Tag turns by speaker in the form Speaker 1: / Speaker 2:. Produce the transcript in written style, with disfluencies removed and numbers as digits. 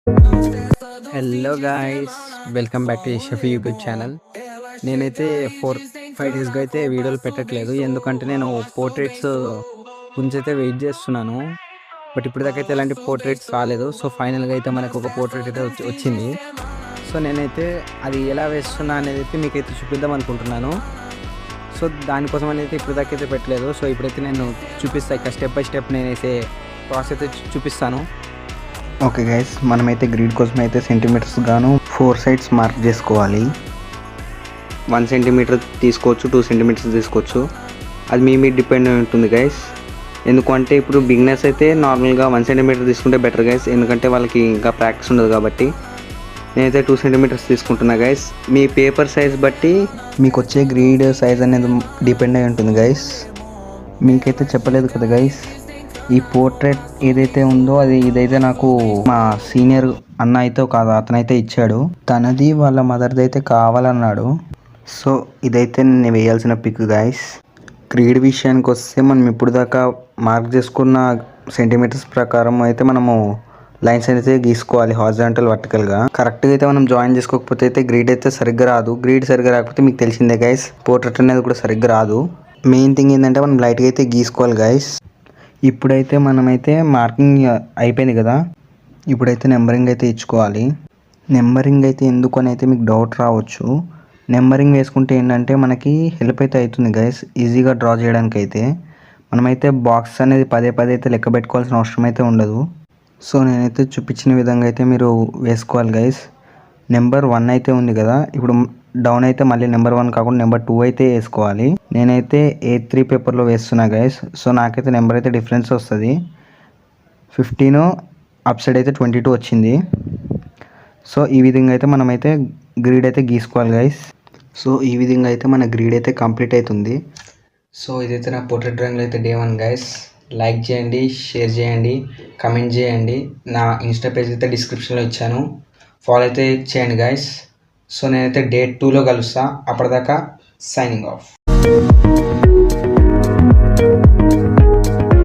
Speaker 1: Hello guys, welcome back to Shafi YouTube channel. నేనైతే 4-5 డేస్గా అయితే వీడియోలు పెట్టట్లేదు, ఎందుకంటే నేను పోర్ట్రేట్స్ గురించి అయితే వెయిట్ చేస్తున్నాను. బట్ ఇప్పుడు దాకా అయితే ఎలాంటి పోర్ట్రేట్స్ రాలేదు. సో ఫైనల్గా అయితే మనకు ఒక పోర్ట్రేట్ అయితే వచ్చింది. సో నేనైతే అది ఎలా వేస్తున్నా అనేది అయితే మీకైతే చూపిద్దాం అనుకుంటున్నాను. సో దానికోసం అనేది ఇప్పుడు దాకా అయితే పెట్టలేదు. సో ఇప్పుడైతే నేను చూపిస్తాను, ఇక స్టెప్ బై స్టెప్ నేనైతే ప్రాసెస్ అయితే చూపిస్తాను. ఓకే గైస్, మనమైతే గ్రిడ్ కోసం అయితే సెంటీమీటర్స్ గాను 4 సైడ్స్ మార్క్ చేసుకోవాలి. 1 సెంటీమీటర్ తీసుకోవచ్చు, 2 సెంటీమీటర్స్ తీసుకోవచ్చు, అది మీ మీద డిపెండ్ అయి ఉంటుంది గైస్. ఎందుకంటే ఇప్పుడు బిగినర్స్ అయితే నార్మల్గా 1 సెంటీమీటర్ తీసుకుంటే బెటర్ గైస్, ఎందుకంటే వాళ్ళకి ఇంకా ప్రాక్టీస్ ఉండదు కాబట్టి. నేనైతే 2 సెంటీమీటర్స్ తీసుకుంటున్నా గైస్. మీ పేపర్ సైజ్ బట్టి మీకు వచ్చే గ్రిడ్ సైజ్ అనేది డిపెండ్ అయి ఉంటుంది గైస్. మీకైతే చెప్పలేదు కదా గైస్, ఈ పోర్ట్రేట్ ఏదైతే ఉందో ఇదైతే నాకు మా సీనియర్ అన్న అయితే కాదు, అతనైతే ఇచ్చాడు. తనది వాళ్ళ మదర్ది అయితే కావాలన్నాడు. సో ఇదైతే నేను వేయాల్సిన పిక్ గైస్. క్రీడ్ విషయానికి వస్తే మనం ఇప్పుడు దాకా మార్క్ చేసుకున్న సెంటీమీటర్స్ ప్రకారం అయితే మనము లైన్స్ అయితే గీసుకోవాలి, హారిజాంటల్ వర్టికల్గా. కరెక్ట్గా అయితే మనం జాయిన్ చేసుకోకపోతే అయితే గ్రీడ్ అయితే సరిగ్గా రాదు. గ్రీడ్ సరిగ్గా రాకపోతే మీకు తెలిసిందే గైస్, పోర్ట్రేట్ అనేది కూడా సరిగ్గా రాదు. మెయిన్ థింగ్ ఏంటంటే మనం లైట్గా అయితే గీసుకోవాలి గైస్. ఇప్పుడైతే మనమైతే మార్కింగ్ అయిపోయింది కదా, ఇప్పుడైతే నెంబరింగ్ అయితే ఇచ్చుకోవాలి. నెంబరింగ్ అయితే ఎందుకు అని అయితే మీకు డౌట్ రావచ్చు. నెంబరింగ్ వేసుకుంటే ఏంటంటే మనకి హెల్ప్ అయితే అవుతుంది గైస్, ఈజీగా డ్రా చేయడానికి అయితే. మనమైతే బాక్స్ అనేది పదే అయితే లెక్క పెట్టుకోవాల్సిన అవసరం అయితే ఉండదు. సో నేనైతే చూపించిన విధంగా అయితే మీరు వేసుకోవాలి గైస్. నెంబర్ 1 అయితే ఉంది కదా, ఇప్పుడు డౌన్ అయితే మళ్ళీ నెంబర్ 1 కాకుండా నెంబర్ 2 అయితే వేసుకోవాలి. నేనైతే A3 పేపర్లో వేస్తున్నా గైస్. సో నాకైతే నెంబర్ అయితే డిఫరెన్స్ వస్తుంది. 15 అప్ సైడ్ అయితే 22 వచ్చింది. సో ఈ విధంగా అయితే మనమైతే గ్రీడ్ అయితే గీసుకోవాలి గైస్. సో ఈ విధంగా అయితే మన గ్రీడ్ అయితే కంప్లీట్ అవుతుంది. సో ఇదైతే నా పోర్ట్రేట్ డ్రాయింగ్లో అయితే డే 1 గైస్. లైక్ చేయండి, షేర్ చేయండి, కమెంట్ చేయండి. నా ఇన్స్టా పేజ్ అయితే డిస్క్రిప్షన్లో ఇచ్చాను, ఫాలో అయితే చేయండి గైస్. సో నేనైతే డే 2లో కలుస్తా. అప్పటిదాకా సైనింగ్ ఆఫ్.